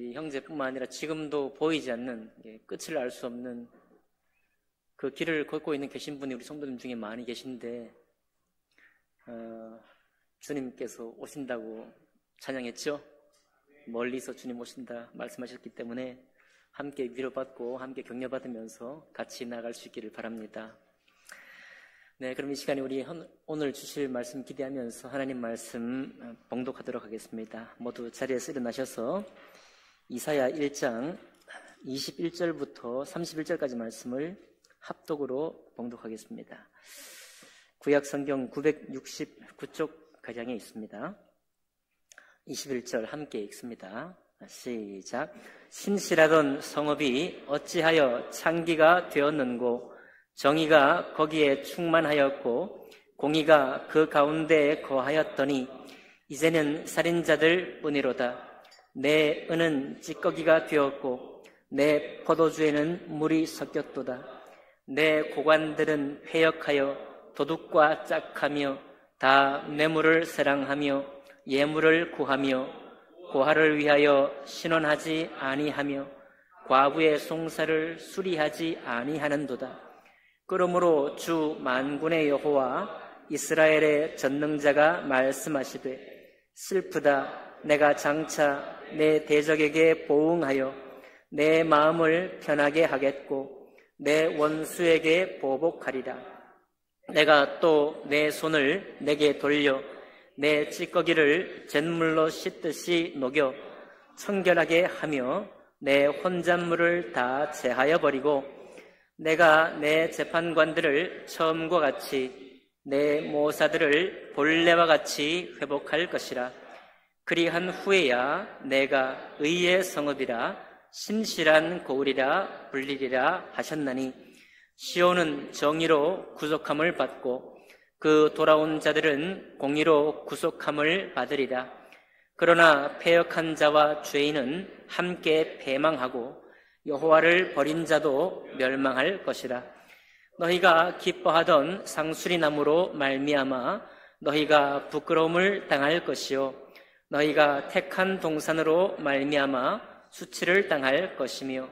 우리 형제뿐만 아니라 지금도 보이지 않는 끝을 알 수 없는 그 길을 걷고 계신 분이 우리 성도님 중에 많이 계신데 주님께서 오신다고 찬양했죠? 멀리서 주님 오신다 말씀하셨기 때문에 함께 위로받고 함께 격려받으면서 같이 나아갈 수 있기를 바랍니다. 네, 그럼 이 시간에 우리 오늘 주실 말씀 기대하면서 하나님 말씀 봉독하도록 하겠습니다. 모두 자리에서 일어나셔서 이사야 1장 21절부터 31절까지 말씀을 합독으로 봉독하겠습니다. 구약 성경 969쪽 가량에 있습니다. 21절 함께 읽습니다. 시작. 신실하던 성읍이 어찌하여 창기가 되었는고 정의가 거기에 충만하였고 공의가 그 가운데에 거하였더니 이제는 살인자들 뿐이로다. 내 은은 찌꺼기가 되었고 내 포도주에는 물이 섞였도다. 내 고관들은 회역하여 도둑과 짝하며 다 뇌물을 사랑하며 예물을 구하며 고아를 위하여 신원하지 아니하며 과부의 송사를 수리하지 아니하는도다. 그러므로 주 만군의 여호와 이스라엘의 전능자가 말씀하시되 슬프다. 내가 장차 내 대적에게 보응하여 내 마음을 편하게 하겠고 내 원수에게 보복하리라. 내가 또 내 손을 내게 돌려 내 찌꺼기를 잿물로 씻듯이 녹여 청결하게 하며 내 혼잣물을 다 제하여 버리고 내가 내 재판관들을 처음과 같이 내 모사들을 본래와 같이 회복할 것이라. 그리한 후에야 내가 의의 성읍이라 신실한 고을이라 불리리라 하셨나니 시온은 정의로 구속함을 받고 그 돌아온 자들은 공의로 구속함을 받으리라. 그러나 패역한 자와 죄인은 함께 패망하고 여호와를 버린 자도 멸망할 것이라. 너희가 기뻐하던 상수리 나무로 말미암아 너희가 부끄러움을 당할 것이요 너희가 택한 동산으로 말미암아 수치를 당할 것이며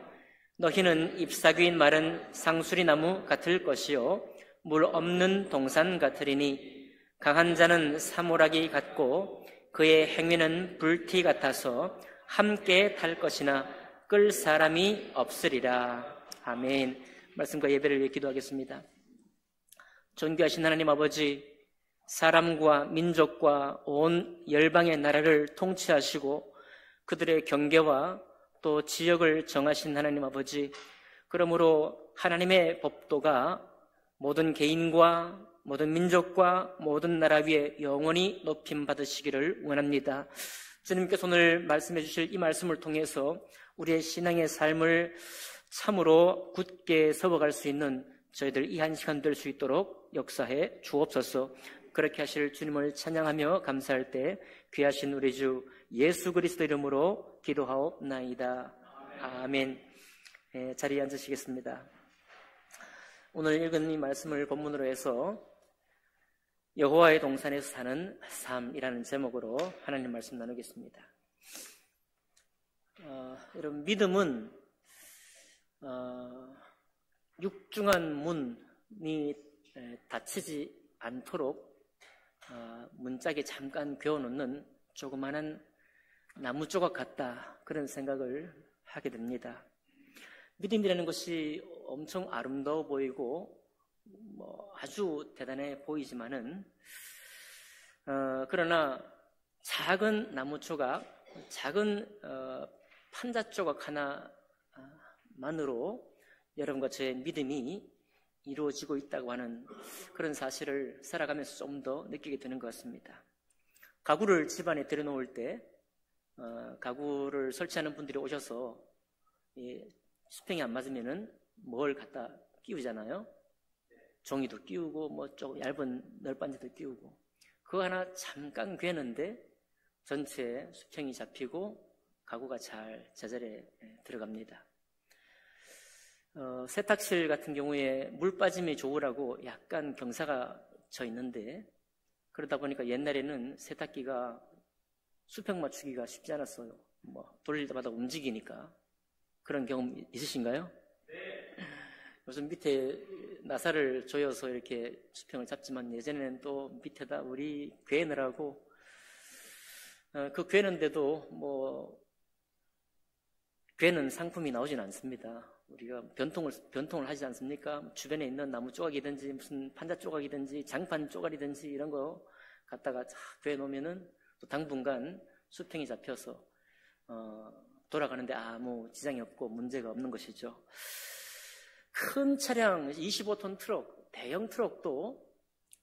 너희는 잎사귀인 마른 상수리 나무 같을 것이요 물 없는 동산 같으리니 강한 자는 사모라기 같고 그의 행위는 불티 같아서 함께 탈 것이나 끌 사람이 없으리라. 아멘. 말씀과 예배를 위해 기도하겠습니다. 존귀하신 하나님 아버지, 사람과 민족과 온 열방의 나라를 통치하시고 그들의 경계와 또 지역을 정하신 하나님 아버지, 그러므로 하나님의 법도가 모든 개인과 모든 민족과 모든 나라 위에 영원히 높임 받으시기를 원합니다. 주님께서 오늘 말씀해 주실 이 말씀을 통해서 우리의 신앙의 삶을 참으로 굳게 세워갈 수 있는 저희들 이 한 시간 될 수 있도록 역사해 주옵소서. 그렇게 하실 주님을 찬양하며 감사할 때 귀하신 우리 주 예수 그리스도 이름으로 기도하옵나이다. 아멘. 자리에 앉으시겠습니다. 오늘 읽은 이 말씀을 본문으로 해서 여호와의 동산에서 사는 삶이라는 제목으로 하나님 말씀 나누겠습니다. 여러분, 믿음은 육중한 문이 닫히지 않도록 문짝에 잠깐 그어놓는 조그마한 나무 조각 같다, 그런 생각을 하게 됩니다. 믿음이라는 것이 엄청 아름다워 보이고 아주 대단해 보이지만은 그러나 작은 나무 조각, 작은 판자 조각 하나만으로 여러분과 저의 믿음이 이루어지고 있다고 하는 그런 사실을 살아가면서 좀 더 느끼게 되는 것 같습니다. 가구를 집안에 들여놓을 때 가구를 설치하는 분들이 오셔서 수평이 안 맞으면은 뭘 갖다 끼우잖아요. 종이도 끼우고 좀 얇은 널빤지도 끼우고, 그거 하나 잠깐 괴는데 전체 수평이 잡히고 가구가 잘 제자리에 들어갑니다. 세탁실 같은 경우에 물 빠짐이 좋으라고 약간 경사가 져 있는데, 그러다 보니까 옛날에는 세탁기가 수평 맞추기가 쉽지 않았어요. 돌릴 때마다 움직이니까. 그런 경험 있으신가요? 요즘 밑에 나사를 조여서 이렇게 수평을 잡지만 예전에는 또 밑에다 우리 괴느라고 그 괴는데도 괴는 상품이 나오진 않습니다. 우리가 변통을 하지 않습니까? 주변에 있는 나무 조각이든지 무슨 판자 조각이든지 장판 쪼가리든지 이런 거 갖다가 괴 놓으면은 또 당분간 수평이 잡혀서 돌아가는데 아무 지장이 없고 문제가 없는 것이죠. 큰 차량 25톤 트럭, 대형 트럭도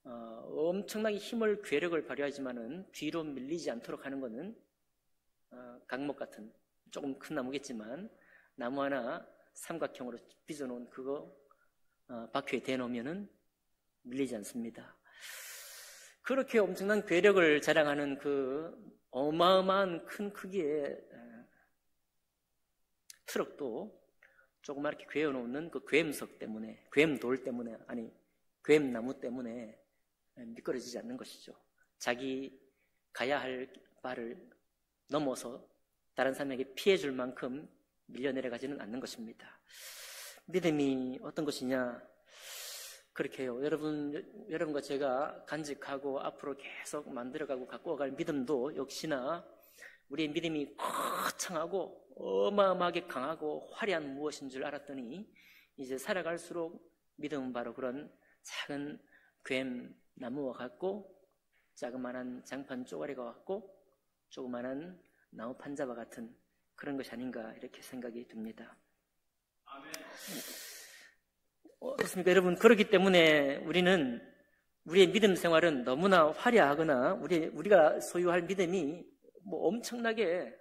엄청나게 힘을 괴력을 발휘하지만은 뒤로 밀리지 않도록 하는 것은 강목 같은 조금 큰 나무겠지만 나무 하나 삼각형으로 빚어놓은 그거 바퀴에 대놓으면은 밀리지 않습니다. 그렇게 엄청난 괴력을 자랑하는 그 어마어마한 큰 크기의 트럭도 조그맣게 괴어놓는 그 괴음석 때문에, 괴음돌 때문에, 아니 괴음나무 때문에 미끄러지지 않는 것이죠. 자기 가야 할 바를 넘어서 다른 사람에게 피해줄 만큼 밀려내려가지는 않는 것입니다. 믿음이 어떤 것이냐? 그렇게 해요. 여러분과 제가 간직하고 앞으로 계속 만들어가고 갖고 갈 믿음도 역시나 우리의 믿음이 거창하고 어마어마하게 강하고 화려한 무엇인 줄 알았더니 이제 살아갈수록 믿음은 바로 그런 작은 괸나무와 같고 자그마한 장판 쪼가리와 같고 조그마한 나무 판자와 같은 그런 것이 아닌가 이렇게 생각이 듭니다. 아멘. 어떻습니까? 여러분, 그렇기 때문에 우리의 믿음 생활은 너무나 화려하거나 우리가 소유할 믿음이 엄청나게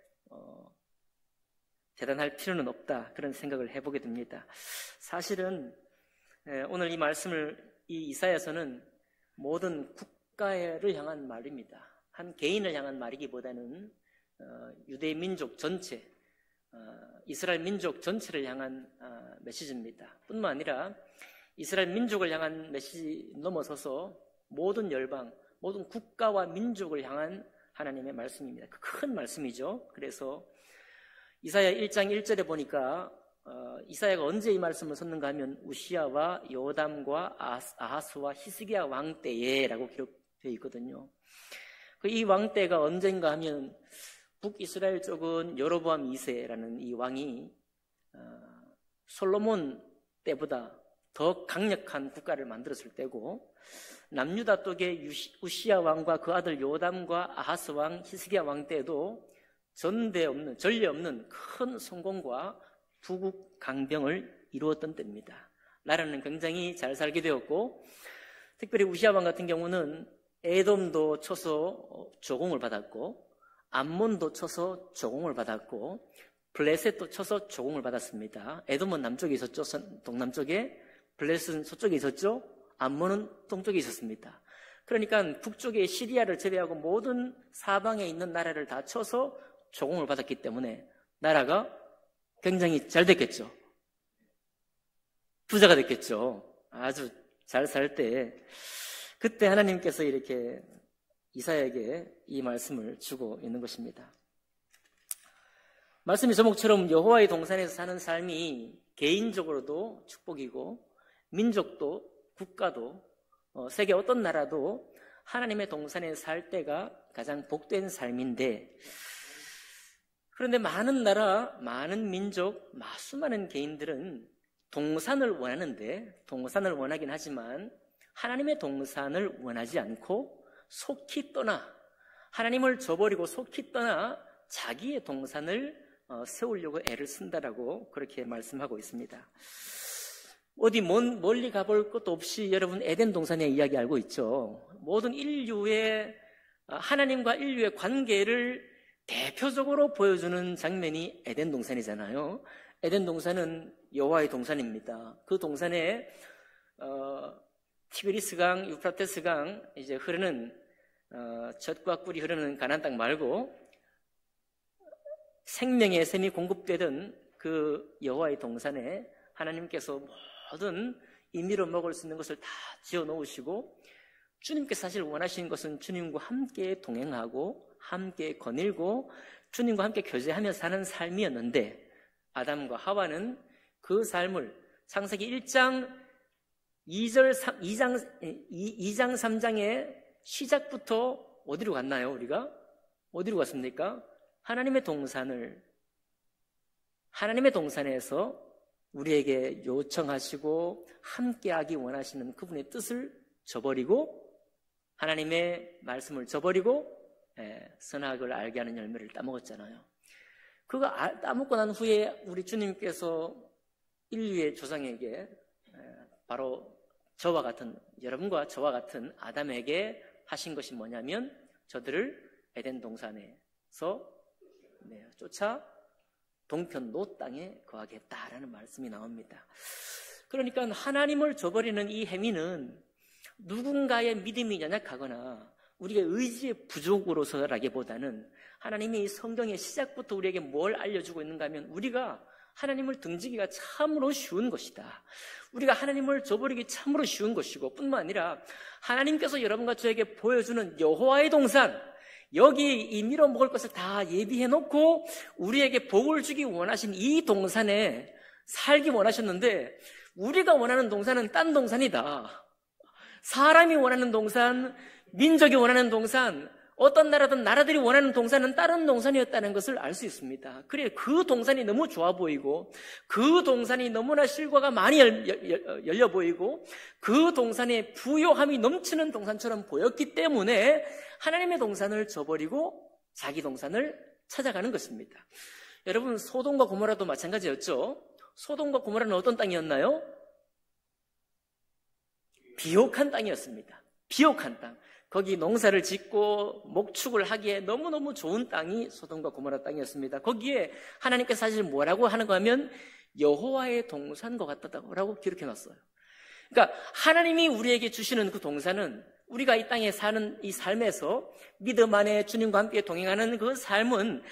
대단할 필요는 없다. 그런 생각을 해보게 됩니다. 사실은 오늘 이 말씀을 이 이사야서는 모든 국가를 향한 말입니다. 한 개인을 향한 말이기보다는 유대 민족 전체, 이스라엘 민족 전체를 향한 메시지입니다. 뿐만 아니라 이스라엘 민족을 향한 메시지 넘어서서 모든 열방, 모든 국가와 민족을 향한 하나님의 말씀입니다. 큰 말씀이죠. 그래서 이사야 1장 1절에 보니까 이사야가 언제 이 말씀을 썼는가 하면 우시야와 요담과 아하스와 히스기야 왕 때에 라고 기록되어 있거든요. 이 왕 때가 언젠가 하면 북이스라엘 쪽은 여로보암 2세라는 이 왕이 솔로몬 때보다 더 강력한 국가를 만들었을 때고 남유다 쪽의 우시야 왕과 그 아들 요담과 아하스 왕, 히스기야 왕 때도 전례 없는 큰 성공과 부국 강병을 이루었던 때입니다. 나라는 굉장히 잘 살게 되었고 특별히 우시야 왕 같은 경우는 에돔도 쳐서 조공을 받았고 암몬도 쳐서 조공을 받았고 블레셋도 쳐서 조공을 받았습니다. 에돔은 남쪽에 있었죠. 동남쪽에. 블레셋은 서쪽에 있었죠. 암몬은 동쪽에 있었습니다. 그러니까 북쪽에 시리아를 제외하고 모든 사방에 있는 나라를 다 쳐서 조공을 받았기 때문에 나라가 굉장히 잘 됐겠죠. 부자가 됐겠죠. 아주 잘 살 때 그때 하나님께서 이렇게 이사야에게 이 말씀을 주고 있는 것입니다. 말씀의 제목처럼 여호와의 동산에서 사는 삶이 개인적으로도 축복이고 민족도 국가도 세계 어떤 나라도 하나님의 동산에 살 때가 가장 복된 삶인데 그런데 많은 나라, 많은 민족, 수많은 개인들은 동산을 원하긴 하지만 하나님의 동산을 원하지 않고 속히 떠나 하나님을 저버리고 속히 떠나 자기의 동산을 세우려고 애를 쓴다라고 그렇게 말씀하고 있습니다. 어디 멀리 가볼 것도 없이 여러분 에덴 동산의 이야기 알고 있죠. 모든 인류의 하나님과 인류의 관계를 대표적으로 보여주는 장면이 에덴 동산이잖아요. 에덴 동산은 여호와의 동산입니다. 그 동산에 티그리스강, 유프라테스강 이제 흐르는 젖과 꿀이 흐르는 가나안 땅 말고 생명의 샘이 공급되던 그 여호와의 동산에 하나님께서 모든 임의로 먹을 수 있는 것을 다 지어 놓으시고 주님께서 사실 원하시는 것은 주님과 함께 동행하고 함께 거닐고 주님과 함께 교제하며 사는 삶이었는데 아담과 하와는 그 삶을 창세기 1장 2장 3장의 시작부터 어디로 갔나요? 우리가? 어디로 갔습니까? 하나님의 동산에서 우리에게 요청하시고 함께하기 원하시는 그분의 뜻을 저버리고 하나님의 말씀을 저버리고 선악을 알게 하는 열매를 따먹었잖아요. 그거 따먹고 난 후에 우리 주님께서 인류의 조상에게 바로 저와 같은 여러분과 저와 같은 아담에게 하신 것이 뭐냐면 저들을 에덴 동산에서 쫓아 동편 노 땅에 거하게 했다라는 말씀이 나옵니다. 그러니까 하나님을 저버리는 이 행위는 누군가의 믿음이 연약하거나 우리의 의지의 부족으로서라기보다는 하나님이 이 성경의 시작부터 우리에게 뭘 알려주고 있는가 하면 우리가 하나님을 등지기가 참으로 쉬운 것이다. 우리가 하나님을 저버리기 참으로 쉬운 것이고 뿐만 아니라 하나님께서 여러분과 저에게 보여주는 여호와의 동산, 여기 이 밀어 먹을 것을 다 예비해 놓고 우리에게 복을 주기 원하신 이 동산에 살기 원하셨는데 우리가 원하는 동산은 딴 동산이다. 사람이 원하는 동산, 민족이 원하는 동산, 어떤 나라든 나라들이 원하는 동산은 다른 동산이었다는 것을 알 수 있습니다. 그래 그 동산이 너무 좋아 보이고 그 동산이 너무나 실과가 많이 열려 보이고 그 동산에 부요함이 넘치는 동산처럼 보였기 때문에 하나님의 동산을 저버리고 자기 동산을 찾아가는 것입니다. 여러분 소돔과 고모라도 마찬가지였죠. 소돔과 고모라는 어떤 땅이었나요? 비옥한 땅이었습니다. 비옥한 땅. 거기 농사를 짓고 목축을 하기에 너무너무 좋은 땅이 소돔과 고모라 땅이었습니다. 거기에 하나님께서 사실 뭐라고 하는가 하면 여호와의 동산과 같다라고 기록해놨어요. 그러니까 하나님이 우리에게 주시는 그 동산은 우리가 이 땅에 사는 이 삶에서 믿음 안에 주님과 함께 동행하는 그 삶은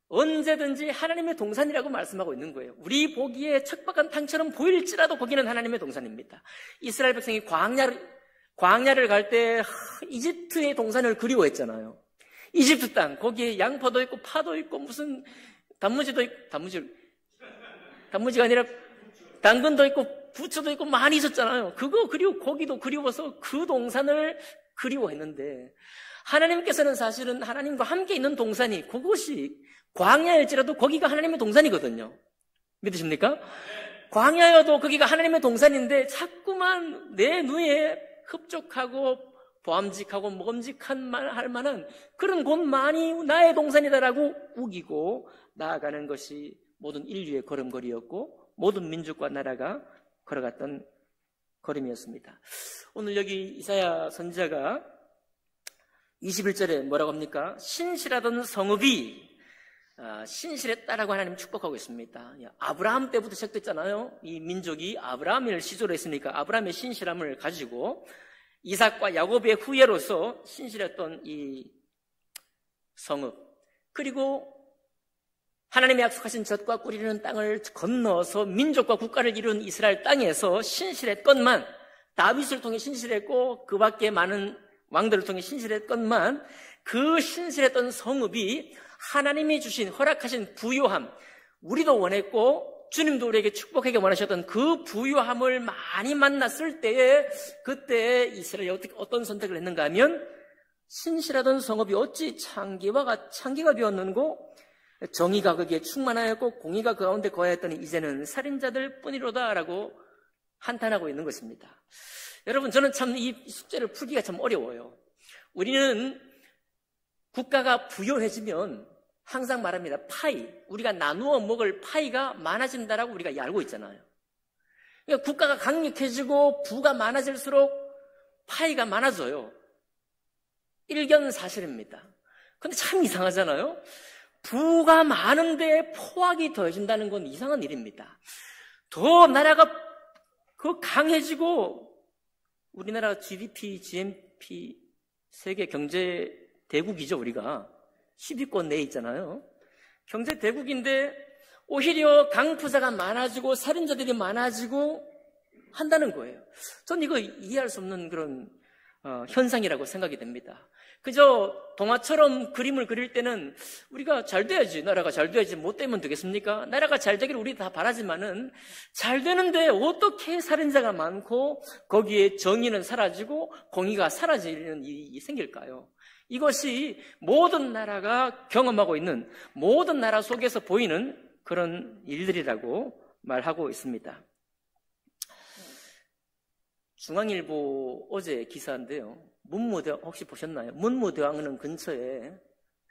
언제든지 하나님의 동산이라고 말씀하고 있는 거예요. 우리 보기에 척박한 땅처럼 보일지라도 거기는 하나님의 동산입니다. 이스라엘 백성이 광야를 갈 때 이집트의 동산을 그리워했잖아요. 이집트 땅, 거기에 양파도 있고 파도 있고 무슨 단무지가 아니라 당근도 있고 부추도 있고 많이 있었잖아요. 그거 그리고 고기도 그리워서 그 동산을 그리워했는데 하나님께서는 사실은 하나님과 함께 있는 동산이 그것이 광야일지라도 거기가 하나님의 동산이거든요. 믿으십니까? 광야여도 거기가 하나님의 동산인데 자꾸만 내 눈에 흡족하고 보암직하고 먹음직한 말 할 만한 그런 곳만이 나의 동산이다라고 우기고 나아가는 것이 모든 인류의 걸음걸이였고 모든 민족과 나라가 걸어갔던 걸음이었습니다. 오늘 여기 이사야 선지자가 21절에 뭐라고 합니까? 신실하던 성읍이 신실했다라고 하나님 축복하고 있습니다. 아브라함 때부터 시작됐잖아요. 이 민족이 아브라함을 시조로 했으니까 아브라함의 신실함을 가지고 이삭과 야곱의 후예로서 신실했던 이 성읍, 그리고 하나님의 약속하신 젖과 꿀이 흐르는 땅을 건너서 민족과 국가를 이룬 이스라엘 땅에서 신실했건만, 다윗을 통해 신실했고 그 밖에 많은 왕들을 통해 신실했건만 그 신실했던 성읍이 하나님이 주신 허락하신 부요함, 우리도 원했고 주님도 우리에게 축복하게 원하셨던 그 부요함을 많이 만났을 때에 그때 이스라엘이 어떤 선택을 했는가 하면 신실하던 성읍이 어찌 창기가 되었는고 정의가 거기에 충만하였고 공의가 그 가운데 거하였더니 이제는 살인자들 뿐이로다라고 한탄하고 있는 것입니다. 여러분, 저는 참 이 숙제를 풀기가 참 어려워요. 우리는 국가가 부요해지면 항상 말합니다. 우리가 나누어 먹을 파이가 많아진다라고 우리가 알고 있잖아요. 그러니까 국가가 강력해지고 부가 많아질수록 파이가 많아져요. 일견사실입니다. 근데 참 이상하잖아요. 부가 많은데 포악이 더해진다는 건 이상한 일입니다. 더 나라가 강해지고 우리나라 GDP, GNP 세계 경제 대국이죠. 우리가 10위권 내에 있잖아요. 경제 대국인데 오히려 강부자가 많아지고 살인자들이 많아지고 한다는 거예요. 전 이거 이해할 수 없는 그런 현상이라고 생각이 됩니다. 그저 동화처럼 그림을 그릴 때는 우리가 잘 돼야지, 나라가 잘 돼야지, 못 되면 되겠습니까? 나라가 잘 되기를 우리 다 바라지만은 잘 되는데 어떻게 살인자가 많고 거기에 정의는 사라지고 공의가 사라지는 일이 생길까요? 이것이 모든 나라가 경험하고 있는, 모든 나라 속에서 보이는 그런 일들이라고 말하고 있습니다. 중앙일보 어제 기사인데요. 문무대왕 혹시 보셨나요? 문무대왕릉 근처에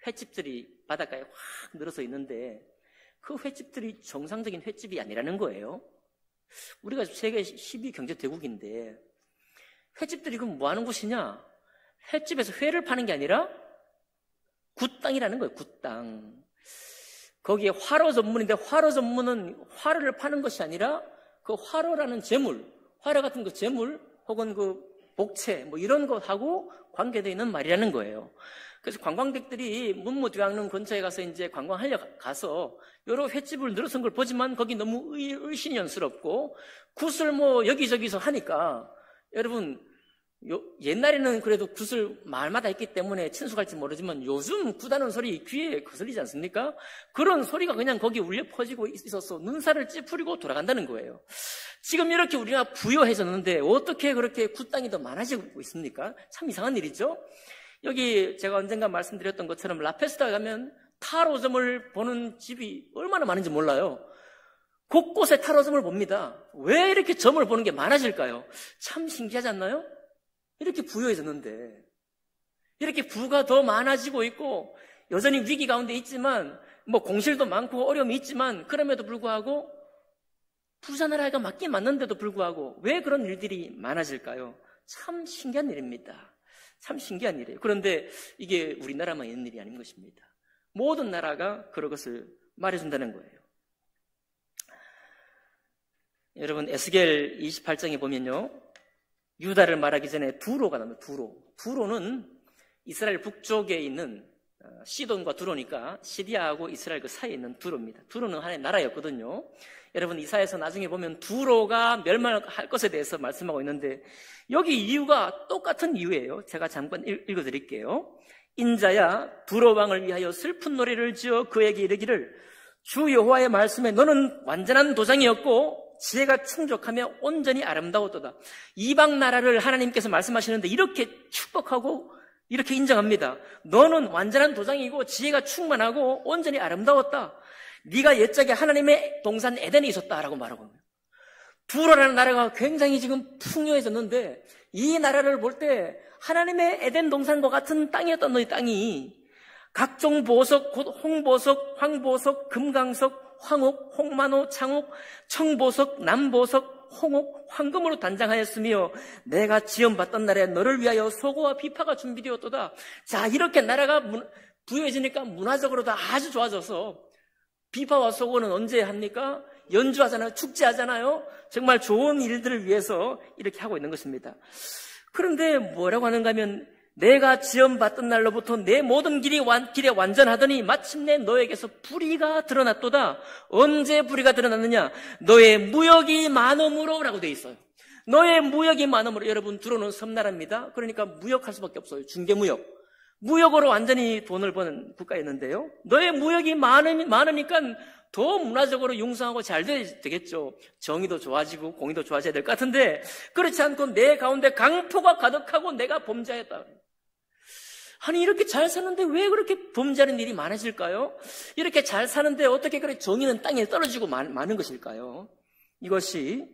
횟집들이 바닷가에 확 늘어서 있는데 그 횟집들이 정상적인 횟집이 아니라는 거예요. 우리가 세계 10위 경제 대국인데 횟집들이 그럼 뭐 하는 곳이냐? 횟집에서 회를 파는 게 아니라 굿땅이라는 거예요. 굿땅. 거기에 화로 전문인데 화로 전문은 화로를 파는 것이 아니라 그 화로라는 재물, 화로 같은 그 재물 혹은 그 복채 뭐 이런 것하고 관계되어 있는 말이라는 거예요. 그래서 관광객들이 문무대왕릉 근처에 가서 이제 관광하려 가서 여러 횟집을 늘어선 걸 보지만 거기 너무 을신연스럽고 굿을 뭐 여기저기서 하니까 여러분 옛날에는 그래도 굿을 마을마다 했기 때문에 친숙할지 모르지만 요즘 굿하는 소리 귀에 거슬리지 않습니까? 그런 소리가 그냥 거기 울려 퍼지고 있어서 눈살을 찌푸리고 돌아간다는 거예요. 지금 이렇게 우리가 부여해졌는데 어떻게 그렇게 굿땅이 더 많아지고 있습니까? 참 이상한 일이죠. 여기 제가 언젠가 말씀드렸던 것처럼 라페스타 가면 타로점을 보는 집이 얼마나 많은지 몰라요. 곳곳에 타로점을 봅니다. 왜 이렇게 점을 보는 게 많아질까요? 참 신기하지 않나요? 이렇게 부여해졌는데 이렇게 부가 더 많아지고 있고 여전히 위기 가운데 있지만 뭐 공실도 많고 어려움이 있지만 그럼에도 불구하고 부자 나라가 맞긴 맞는데도 불구하고 왜 그런 일들이 많아질까요? 참 신기한 일입니다. 참 신기한 일이에요. 그런데 이게 우리나라만 있는 일이 아닌 것입니다. 모든 나라가 그런 것을 말해준다는 거예요. 여러분 에스겔 28장에 보면요, 유다를 말하기 전에 두로가 나옵니다. 두로는 이스라엘 북쪽에 있는 시돈과 두로니까 시리아하고 이스라엘 그 사이에 있는 두로입니다. 두로는 하나의 나라였거든요. 여러분 이사야서 나중에 보면 두로가 멸망할 것에 대해서 말씀하고 있는데 여기 이유가 똑같은 이유예요. 제가 잠깐 읽어드릴게요. 인자야 두로 왕을 위하여 슬픈 노래를 지어 그에게 이르기를 주 여호와의 말씀에 너는 완전한 도장이었고 지혜가 충족하며 온전히 아름다웠도다. 이방 나라를 하나님께서 말씀하시는데 이렇게 축복하고 이렇게 인정합니다. 너는 완전한 도장이고 지혜가 충만하고 온전히 아름다웠다. 네가 옛적에 하나님의 동산 에덴에 있었다라고 말하고 있는 거예요. 두로라는 나라가 굉장히 지금 풍요해졌는데 이 나라를 볼 때 하나님의 에덴 동산과 같은 땅이었던 너희 땅이 각종 보석, 곧 홍보석, 황보석, 금강석, 황옥, 홍만호, 창옥, 청보석, 남보석, 홍옥, 황금으로 단장하였으며 내가 지원받던 날에 너를 위하여 소고와 비파가 준비되었도다. 자, 이렇게 나라가 부유해지니까 문화적으로도 아주 좋아져서 비파와 소고는 언제 합니까? 연주하잖아요. 축제하잖아요. 정말 좋은 일들을 위해서 이렇게 하고 있는 것입니다. 그런데 뭐라고 하는가 하면 내가 지원받던 날로부터 내 모든 길에 완전하더니 마침내 너에게서 불의가 드러났도다. 언제 불의가 드러났느냐? 너의 무역이 많음으로 라고 되어 있어요. 너의 무역이 많음으로. 여러분 두로는 섬나라입니다. 그러니까 무역할 수밖에 없어요. 중개무역. 무역으로 완전히 돈을 버는 국가였는데요. 너의 무역이 많으니까 더 문화적으로 융성하고 잘 되겠죠. 정의도 좋아지고 공의도 좋아져야 될 것 같은데 그렇지 않고 내 가운데 강포가 가득하고 내가 범죄했다. 아니 이렇게 잘 사는데 왜 그렇게 범죄하는 일이 많아질까요? 이렇게 잘 사는데 어떻게 그렇게 정의는 땅에 떨어지고 많은 것일까요? 이것이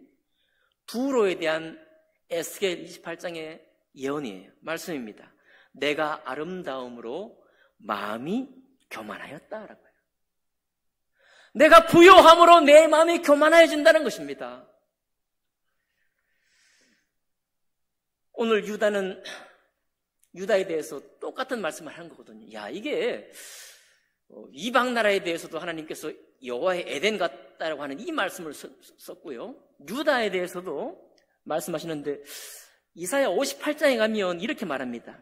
두로에 대한 에스겔 28장의 예언이에요. 말씀입니다. 내가 아름다움으로 마음이 교만하였다라고요. 내가 부요함으로 내 마음이 교만해진다는 것입니다. 오늘 유다에 대해서 똑같은 말씀을 하는 거거든요. 야, 이게 이방 나라에 대해서도 하나님께서 여호와의 에덴 같다라고 하는 이 말씀을 썼고요. 유다에 대해서도 말씀하시는데 이사야 58장에 가면 이렇게 말합니다.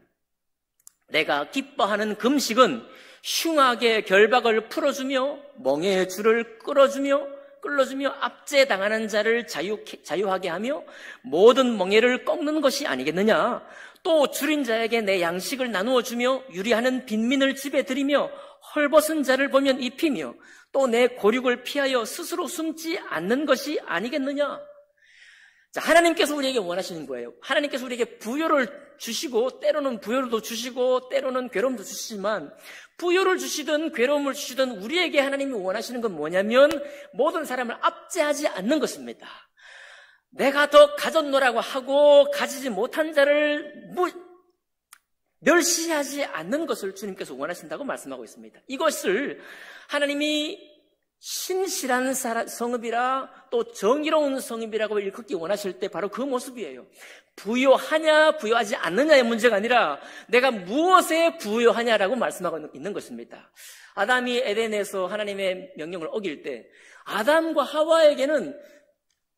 내가 기뻐하는 금식은 흉악의 결박을 풀어주며 멍에의 줄을 끌어주며 압제당하는 자를 자유하게 하며 모든 멍에를 꺾는 것이 아니겠느냐. 또 줄인 자에게 내 양식을 나누어 주며 유리하는 빈민을 집에 들이며 헐벗은 자를 보면 입히며 또 내 고륙을 피하여 스스로 숨지 않는 것이 아니겠느냐. 자, 하나님께서 우리에게 원하시는 거예요. 하나님께서 우리에게 부요를 주시고 때로는 부요도 주시고 때로는 괴로움도 주시지만 부요를 주시든 괴로움을 주시든 우리에게 하나님이 원하시는 건 뭐냐면 모든 사람을 압제하지 않는 것입니다. 내가 더 가졌노라고 하고 가지지 못한 자를 멸시하지 않는 것을 주님께서 원하신다고 말씀하고 있습니다. 이것을 하나님이 신실한 성읍이라 또 정의로운 성읍이라고 일컫기 원하실 때 바로 그 모습이에요. 부요하냐 부요하지 않느냐의 문제가 아니라 내가 무엇에 부요하냐라고 말씀하고 있는 것입니다. 아담이 에덴에서 하나님의 명령을 어길 때 아담과 하와에게는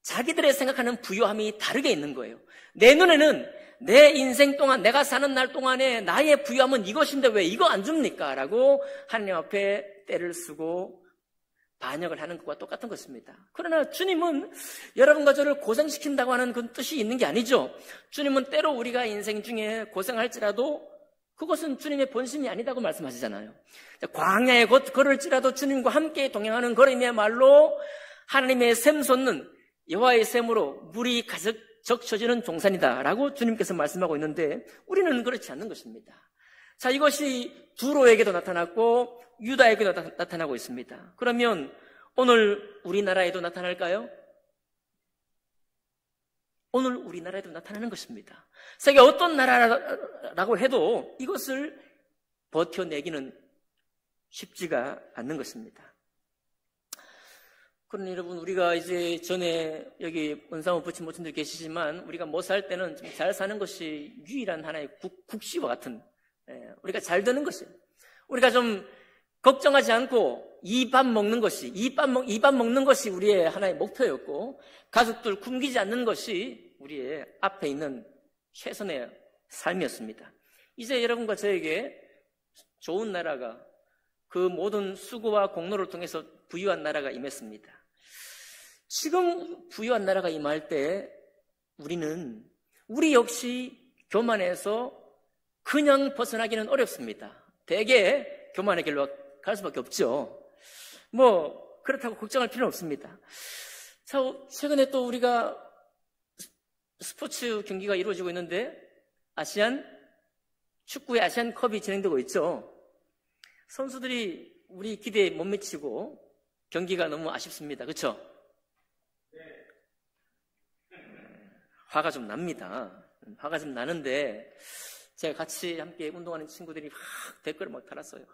자기들의 생각하는 부요함이 다르게 있는 거예요. 내 눈에는 내 인생 동안 내가 사는 날 동안에 나의 부요함은 이것인데 왜 이거 안 줍니까? 라고 하나님 앞에 떼를 쓰고 반역을 하는 것과 똑같은 것입니다. 그러나 주님은 여러분과 저를 고생시킨다고 하는 그 뜻이 있는 게 아니죠. 주님은 때로 우리가 인생 중에 고생할지라도 그것은 주님의 본심이 아니다고 말씀하시잖아요. 광야에 걸을지라도 주님과 함께 동행하는 걸음이야말로 하나님의 샘솟는 여호와의 샘으로 물이 가득 적셔지는 동산이다 라고 주님께서 말씀하고 있는데 우리는 그렇지 않는 것입니다. 자, 이것이 두로에게도 나타났고 유다에게도 나타나고 있습니다. 그러면 오늘 우리나라에도 나타날까요? 오늘 우리나라에도 나타나는 것입니다. 세계 어떤 나라라고 해도 이것을 버텨내기는 쉽지가 않는 것입니다. 그러니 여러분, 우리가 이제 전에 여기 원상호 부친 모친들 계시지만 우리가 못 살 때는 좀 잘 사는 것이 유일한 하나의 국시와 같은, 우리가 잘 되는 것이에요. 우리가 좀 걱정하지 않고 이 밥 먹는 것이, 이 밥 먹는 것이 우리의 하나의 목표였고, 가족들 굶기지 않는 것이 우리의 앞에 있는 최선의 삶이었습니다. 이제 여러분과 저에게 좋은 나라가, 그 모든 수고와 공로를 통해서 부유한 나라가 임했습니다. 지금 부유한 나라가 임할 때 우리 역시 교만에서 그냥 벗어나기는 어렵습니다. 대개 교만의 길로 갈 수밖에 없죠. 그렇다고 걱정할 필요는 없습니다. 자, 최근에 또 우리가 스포츠 경기가 이루어지고 있는데 축구의 아시안컵이 진행되고 있죠. 선수들이 우리 기대에 못 미치고 경기가 너무 아쉽습니다. 그렇죠? 화가 좀 납니다. 화가 좀 나는데 제가 같이 함께 운동하는 친구들이 막 댓글을 막 달았어요.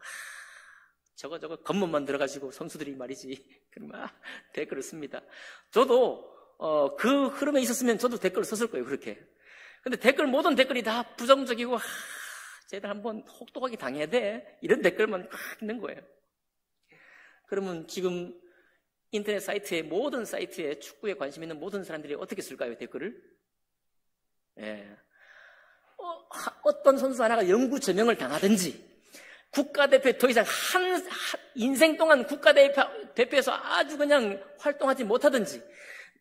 저거 겉멋만 들어가지고 선수들이 말이지. 막 댓글을 씁니다. 저도 그 흐름에 있었으면 저도 댓글을 썼을 거예요. 그렇게. 근데 모든 댓글이 다 부정적이고 쟤들 한번 혹독하게 당해야 돼. 이런 댓글만 막 있는 거예요. 그러면 지금 인터넷 사이트에, 모든 사이트에 축구에 관심 있는 모든 사람들이 어떻게 쓸까요, 댓글을? 어떤 선수 하나가 영구 제명을 당하든지, 국가대표에 더 이상 인생 동안 국가대표에서 아주 그냥 활동하지 못하든지,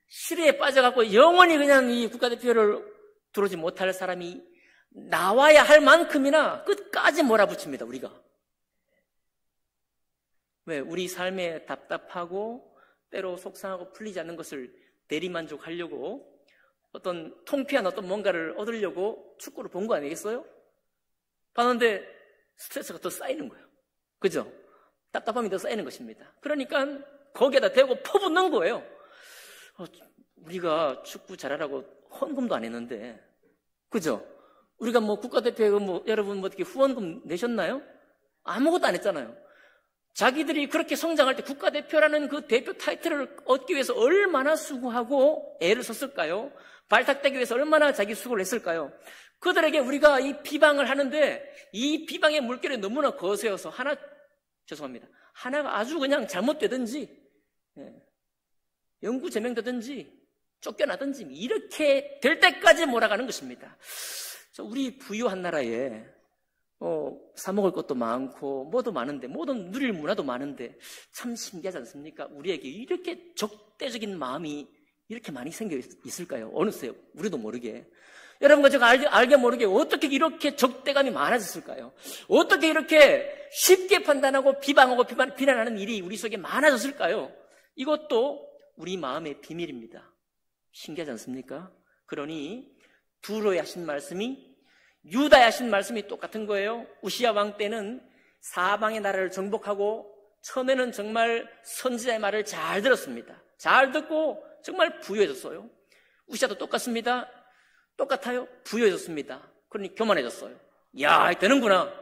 실의에 빠져갖고 영원히 그냥 이 국가대표를 들어오지 못할 사람이 나와야 할 만큼이나 끝까지 몰아붙입니다, 우리가. 왜? 우리 삶에 답답하고 때로 속상하고 풀리지 않는 것을 대리만족하려고 어떤 통피한 어떤 뭔가를 얻으려고 축구를 본 거 아니겠어요? 봤는데 스트레스가 더 쌓이는 거예요. 그죠? 답답함이 더 쌓이는 것입니다. 그러니까 거기에다 대고 퍼붓는 거예요. 우리가 축구 잘하라고 헌금도 안 했는데, 그죠? 우리가 국가대표에 여러분 어떻게 후원금 내셨나요? 아무것도 안 했잖아요. 자기들이 그렇게 성장할 때 국가대표라는 그 대표 타이틀을 얻기 위해서 얼마나 수고하고 애를 썼을까요? 발탁되기 위해서 얼마나 자기 수고를 했을까요? 그들에게 우리가 이 비방을 하는데 이 비방의 물결이 너무나 거세어서 하나가 아주 그냥 잘못되든지 영구 제명되든지 쫓겨나든지 이렇게 될 때까지 몰아가는 것입니다. 우리 부유한 나라에 사 먹을 것도 많고 뭐도 많은데, 모든 누릴 문화도 많은데 참 신기하지 않습니까? 우리에게 이렇게 적대적인 마음이 이렇게 많이 생겨 있을까요? 어느새 우리도 모르게. 여러분과 제가 알게 모르게 어떻게 이렇게 적대감이 많아졌을까요? 어떻게 이렇게 쉽게 판단하고 비방하고 비난하는 일이 우리 속에 많아졌을까요? 이것도 우리 마음의 비밀입니다. 신기하지 않습니까? 그러니 두로에 하신 말씀이 유다에 하신 말씀이 똑같은 거예요. 우시야 왕 때는 사방의 나라를 정복하고 처음에는 정말 선지자의 말을 잘 들었습니다. 잘 듣고 정말 부유해졌어요. 우시야도 똑같습니다. 똑같아요. 부유해졌습니다. 그러니 교만해졌어요. 야, 되는구나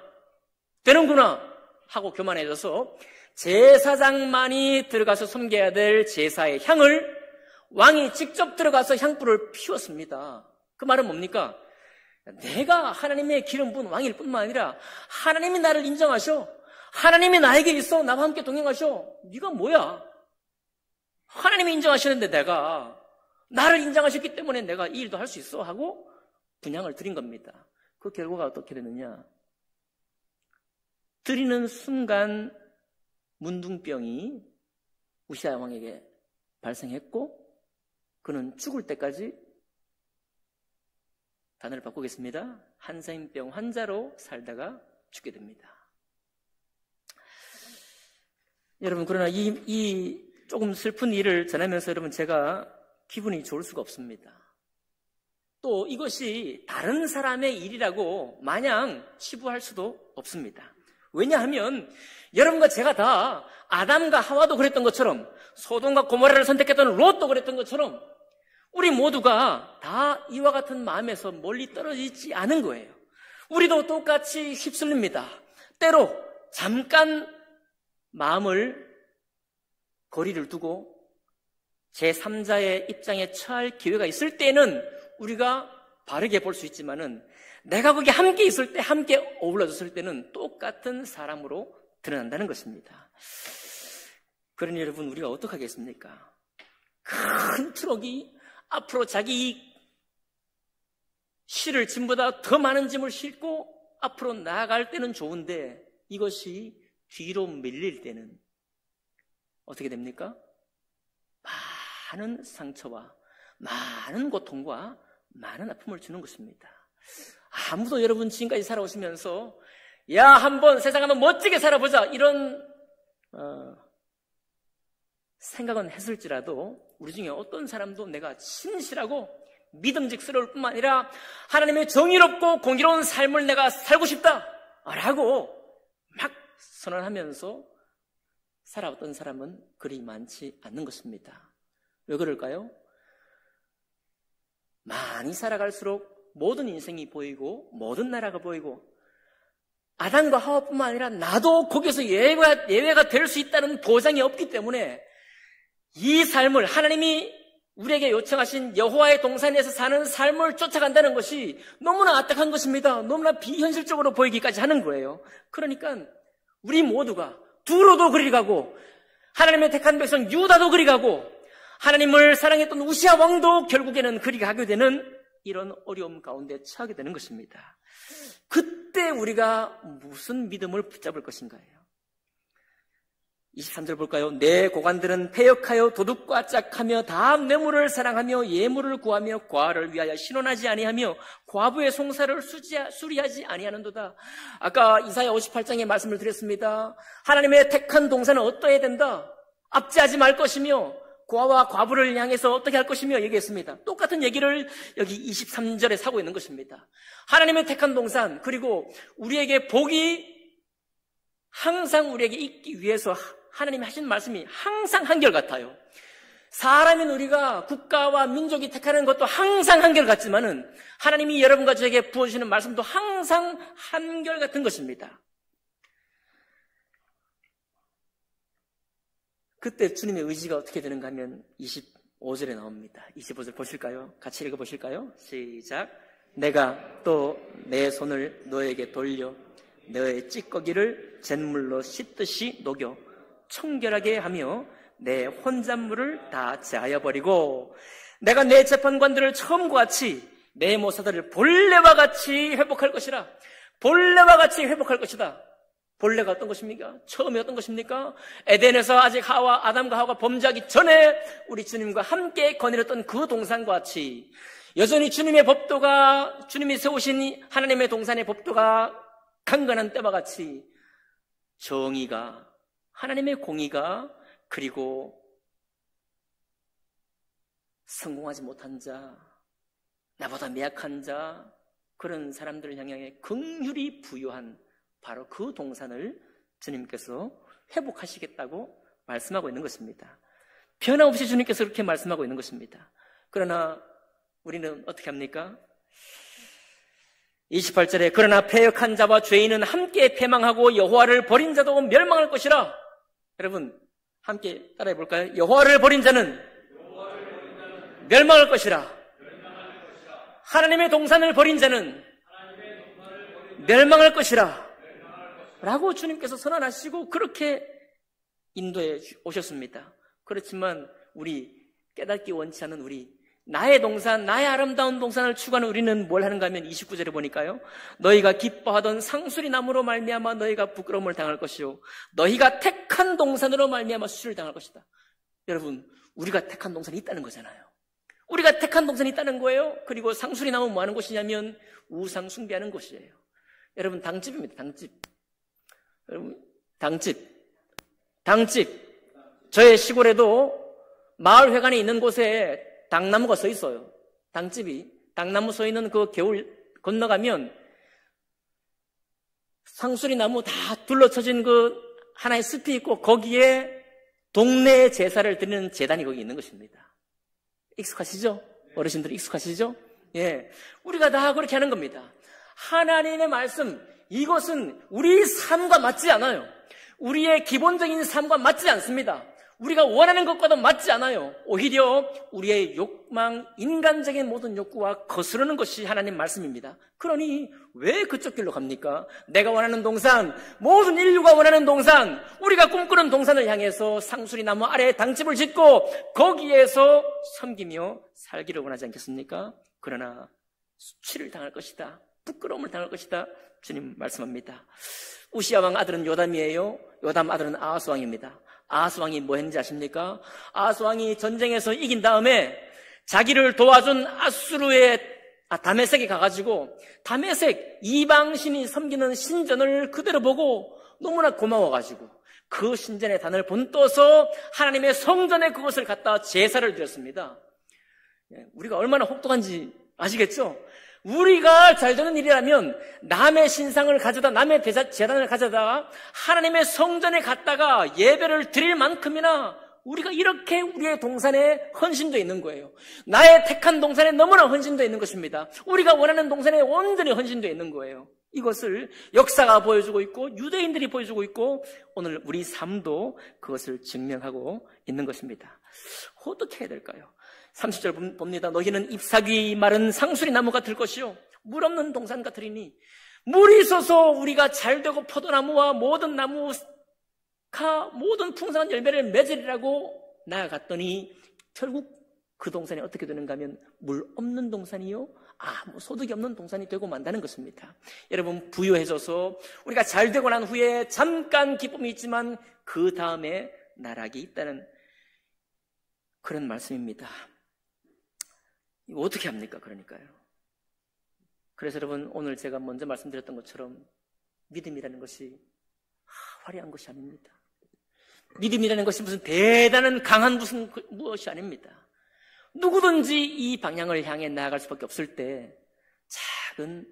하고 교만해져서 제사장만이 들어가서 섬겨야 될 제사의 향을 왕이 직접 들어가서 향불을 피웠습니다. 그 말은 뭡니까? 내가 하나님의 기름 부은 왕일 뿐만 아니라 하나님이 나를 인정하셔. 하나님이 나에게 있어. 나와 함께 동행하셔. 네가 뭐야? 하나님이 인정하시는데 내가 나를 인정하셨기 때문에 내가 이 일도 할 수 있어 하고 분향을 드린 겁니다. 그 결과가 어떻게 되느냐? 드리는 순간 문둥병이 우시야 왕에게 발생했고 그는 죽을 때까지, 단어를 바꾸겠습니다, 한센병 환자로 살다가 죽게 됩니다. 여러분, 그러나 이 조금 슬픈 일을 전하면서 여러분 제가 기분이 좋을 수가 없습니다. 또 이것이 다른 사람의 일이라고 마냥 치부할 수도 없습니다. 왜냐하면 여러분과 제가 다 아담과 하와도 그랬던 것처럼 소돔과 고모라를 선택했던 롯도 그랬던 것처럼 우리 모두가 다 이와 같은 마음에서 멀리 떨어지지 않은 거예요. 우리도 똑같이 휩쓸립니다. 때로 잠깐 마음을 거리를 두고 제3자의 입장에 처할 기회가 있을 때는 우리가 바르게 볼 수 있지만은 내가 거기 함께 있을 때, 함께 어울러졌을 때는 똑같은 사람으로 드러난다는 것입니다. 그러니 여러분, 우리가 어떻게 하겠습니까? 큰 트럭이 앞으로 자기 실을 짐보다 더 많은 짐을 싣고 앞으로 나아갈 때는 좋은데 이것이 뒤로 밀릴 때는 어떻게 됩니까? 많은 상처와 많은 고통과 많은 아픔을 주는 것입니다. 아무도 여러분 지금까지 살아오시면서 야, 한번 세상 한번 멋지게 살아보자 이런 생각은 했을지라도 우리 중에 어떤 사람도 내가 신실하고 믿음직스러울 뿐만 아니라 하나님의 정의롭고 공의로운 삶을 내가 살고 싶다라고 막 선언하면서 살아왔던 사람은 그리 많지 않는 것입니다. 왜 그럴까요? 많이 살아갈수록 모든 인생이 보이고 모든 나라가 보이고 아담과 하와뿐만 아니라 나도 거기서 예외가 될 수 있다는 보장이 없기 때문에 이 삶을, 하나님이 우리에게 요청하신 여호와의 동산에서 사는 삶을 쫓아간다는 것이 너무나 아득한 것입니다. 너무나 비현실적으로 보이기까지 하는 거예요. 그러니까 우리 모두가 두로도 그리 가고 하나님의 택한 백성 유다도 그리 가고 하나님을 사랑했던 우시야 왕도 결국에는 그리 가게 되는 이런 어려움 가운데 처하게 되는 것입니다. 그때 우리가 무슨 믿음을 붙잡을 것인가요? 23절 볼까요? 내 고관들은 패역하여 도둑과 짝하며 다 뇌물을 사랑하며 예물을 구하며 과를 위하여 신원하지 아니하며 과부의 송사를 수리하지 아니하는도다. 아까 이사야 58장의 말씀을 드렸습니다. 하나님의 택한 동산은 어떠해야 된다? 압제하지 말 것이며 고아와 과부를 향해서 어떻게 할 것이며 얘기했습니다. 똑같은 얘기를 여기 23절에 하고 있는 것입니다. 하나님의 택한 동산, 그리고 우리에게 복이 항상 우리에게 있기 위해서 하나님이 하신 말씀이 항상 한결같아요. 사람인 우리가 국가와 민족이 택하는 것도 항상 한결같지만은 하나님이 여러분과 저에게 부어주시는 말씀도 항상 한결같은 것입니다. 그때 주님의 의지가 어떻게 되는가 하면 25절에 나옵니다. 25절 보실까요? 같이 읽어보실까요? 시작. 내가 또 내 손을 너에게 돌려 너의 찌꺼기를 잿물로 씻듯이 녹여 청결하게 하며 내 혼잣물을 다 제하여 버리고 내가 내 재판관들을 처음과 같이 내 모사들을 본래와 같이 회복할 것이라. 본래와 같이 회복할 것이다. 본래가 어떤 것입니까? 처음이 어떤 것입니까? 에덴에서 아직 아담과 하와가 범죄하기 전에 우리 주님과 함께 거느렸던 그 동산과 같이 여전히 주님의 법도가, 주님이 세우신 하나님의 동산의 법도가 강건한 때와 같이 정의가, 하나님의 공의가, 그리고 성공하지 못한 자, 나보다 미약한 자, 그런 사람들을 향해 긍휼히 부여한 바로 그 동산을 주님께서 회복하시겠다고 말씀하고 있는 것입니다. 변함없이 주님께서 그렇게 말씀하고 있는 것입니다. 그러나 우리는 어떻게 합니까? 28절에 그러나 패역한 자와 죄인은 함께 패망하고 여호와를 버린 자도 멸망할 것이라. 여러분 함께 따라해 볼까요? 여호와를 버린 자는 멸망할 것이라. 하나님의 동산을 버린 자는 멸망할 것이라 라고 주님께서 선언하시고 그렇게 인도해 오셨습니다. 그렇지만 우리 깨닫기 원치 않는 우리, 나의 동산, 나의 아름다운 동산을 추구하는 우리는 뭘 하는가 하면 29절에 보니까요, 너희가 기뻐하던 상수리 나무로 말미암아 너희가 부끄러움을 당할 것이요 너희가 택한 동산으로 말미암아 수치를 당할 것이다. 여러분, 우리가 택한 동산이 있다는 거잖아요. 우리가 택한 동산이 있다는 거예요. 그리고 상수리 나무 뭐 하는 곳이냐면 우상 숭배하는 곳이에요. 여러분, 당집입니다. 당집. 여러분, 당집. 저의 시골에도 마을회관에 있는 곳에 당나무가 서 있어요. 당나무 서 있는 그 겨울 건너가면 상수리 나무 다 둘러쳐진 그 하나의 숲이 있고 거기에 동네 제사를 드리는 제단이 거기 있는 것입니다. 익숙하시죠? 어르신들 익숙하시죠? 예. 우리가 다 그렇게 하는 겁니다. 하나님의 말씀, 이것은 우리 삶과 맞지 않아요. 우리의 기본적인 삶과 맞지 않습니다. 우리가 원하는 것과도 맞지 않아요. 오히려 우리의 욕망, 인간적인 모든 욕구와 거스르는 것이 하나님 말씀입니다. 그러니 왜 그쪽 길로 갑니까? 내가 원하는 동산, 모든 인류가 원하는 동산, 우리가 꿈꾸는 동산을 향해서 상수리 나무 아래에 당집을 짓고 거기에서 섬기며 살기를 원하지 않겠습니까? 그러나 수치를 당할 것이다. 부끄러움을 당할 것이다. 주님 말씀합니다. 우시야 왕 아들은 요담이에요. 요담 아들은 아하스 왕입니다. 아하스 왕이 뭐 했는지 아십니까? 아하스 왕이 전쟁에서 이긴 다음에 자기를 도와준 아수르의 다메섹에 가가지고 다메섹 이방신이 섬기는 신전을 그대로 보고 너무나 고마워가지고 그 신전의 단을 본떠서 하나님의 성전에 그것을 갖다 제사를 드렸습니다. 우리가 얼마나 혹독한지 아시겠죠? 우리가 잘 되는 일이라면 남의 신상을 가져다, 남의 제단을 가져다 하나님의 성전에 갔다가 예배를 드릴 만큼이나 우리가 이렇게 우리의 동산에 헌신되어 있는 거예요. 나의 택한 동산에 너무나 헌신되어 있는 것입니다. 우리가 원하는 동산에 온전히 헌신되어 있는 거예요. 이것을 역사가 보여주고 있고 유대인들이 보여주고 있고 오늘 우리 삶도 그것을 증명하고 있는 것입니다. 어떻게 해야 될까요? 30절 봅니다. 너희는 잎사귀 마른 상수리 나무가 될 것이요 물 없는 동산 같으리니. 물이 있어서 우리가 잘되고 포도나무와 모든 나무가 모든 풍성한 열매를 맺으리라고 나아갔더니 결국 그 동산이 어떻게 되는가 하면 물 없는 동산이요 아무 소득이 없는 동산이 되고 만다는 것입니다. 여러분, 부유해져서 우리가 잘되고 난 후에 잠깐 기쁨이 있지만 그 다음에 나락이 있다는 그런 말씀입니다. 이거 어떻게 합니까? 그러니까요. 그래서 여러분, 오늘 제가 먼저 말씀드렸던 것처럼 믿음이라는 것이 화려한 것이 아닙니다. 믿음이라는 것이 무슨 대단한 강한 무엇이 아닙니다. 누구든지 이 방향을 향해 나아갈 수밖에 없을 때 작은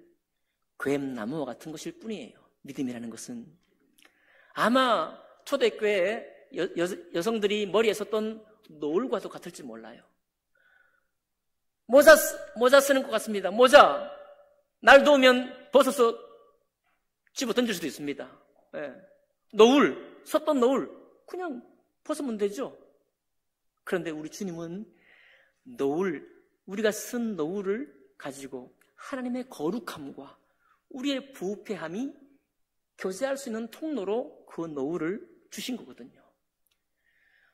괸나무와 같은 것일 뿐이에요. 믿음이라는 것은. 아마 초대교회 여성들이 머리에 썼던 노을과도 같을지 몰라요. 모자 쓰는 것 같습니다. 모자. 날 더우면 벗어서 집어 던질 수도 있습니다. 예. 노을, 썼던 노을. 그냥 벗으면 되죠. 그런데 우리 주님은 노을, 우리가 쓴 노을을 가지고 하나님의 거룩함과 우리의 부패함이 교제할 수 있는 통로로 그 노을을 주신 거거든요.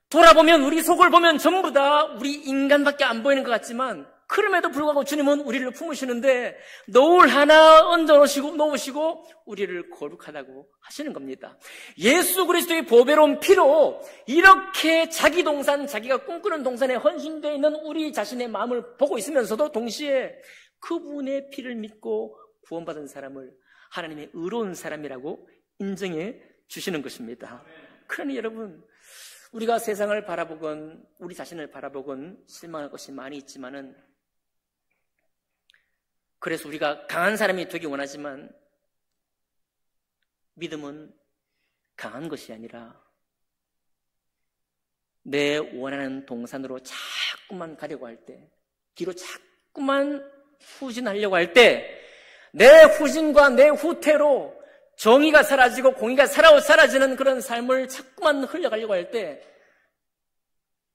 돌아보면 우리 속을 보면 전부 다 우리 인간밖에 안 보이는 것 같지만 그럼에도 불구하고 주님은 우리를 품으시는데 노을 하나 얹어놓으시고 우리를 거룩하다고 하시는 겁니다. 예수 그리스도의 보배로운 피로 이렇게 자기 동산, 자기가 꿈꾸는 동산에 헌신되어 있는 우리 자신의 마음을 보고 있으면서도 동시에 그분의 피를 믿고 구원받은 사람을 하나님의 의로운 사람이라고 인정해 주시는 것입니다. 그러니 여러분, 우리가 세상을 바라보건 우리 자신을 바라보건 실망할 것이 많이 있지만은, 그래서 우리가 강한 사람이 되기 원하지만 믿음은 강한 것이 아니라 내 원하는 동산으로 자꾸만 가려고 할 때, 뒤로 자꾸만 후진하려고 할 때, 내 후진과 내 후퇴로 정의가 사라지고 공의가 사라지는 그런 삶을 자꾸만 흘려가려고 할 때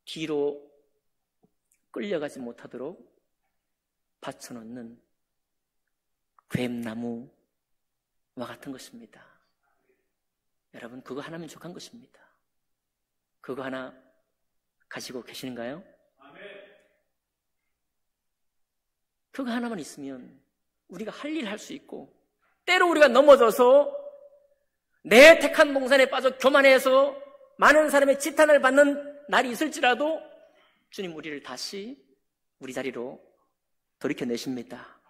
뒤로 끌려가지 못하도록 받쳐놓는 괸나무와 같은 것입니다. 여러분, 그거 하나면 족한 것입니다. 그거 하나 가지고 계시는가요? 그거 하나만 있으면 우리가 할 일 할 수 있고, 때로 우리가 넘어져서 내 택한 동산에 빠져 교만해서 많은 사람의 지탄을 받는 날이 있을지라도 주님 우리를 다시 우리 자리로 돌이켜내십니다.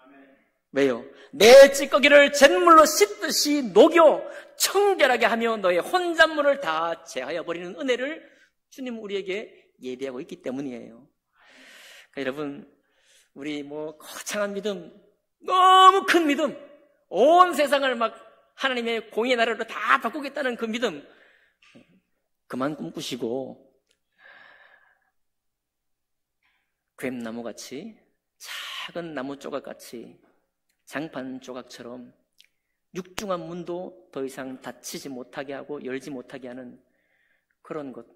왜요? 내 찌꺼기를 잿물로 씻듯이 녹여 청결하게 하며 너의 혼잣물을 다 제하여 버리는 은혜를 주님 우리에게 예비하고 있기 때문이에요. 그러니까 여러분, 우리 거창한 믿음, 너무 큰 믿음, 온 세상을 막 하나님의 공의의 나라로 다 바꾸겠다는 그 믿음 그만 꿈꾸시고 괸나무같이, 작은 나무 조각같이, 장판 조각처럼 육중한 문도 더 이상 닫히지 못하게 하고 열지 못하게 하는 그런 것,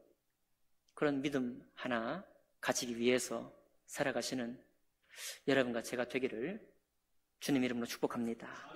그런 믿음 하나 가지기 위해서 살아가시는 여러분과 제가 되기를 주님 이름으로 축복합니다.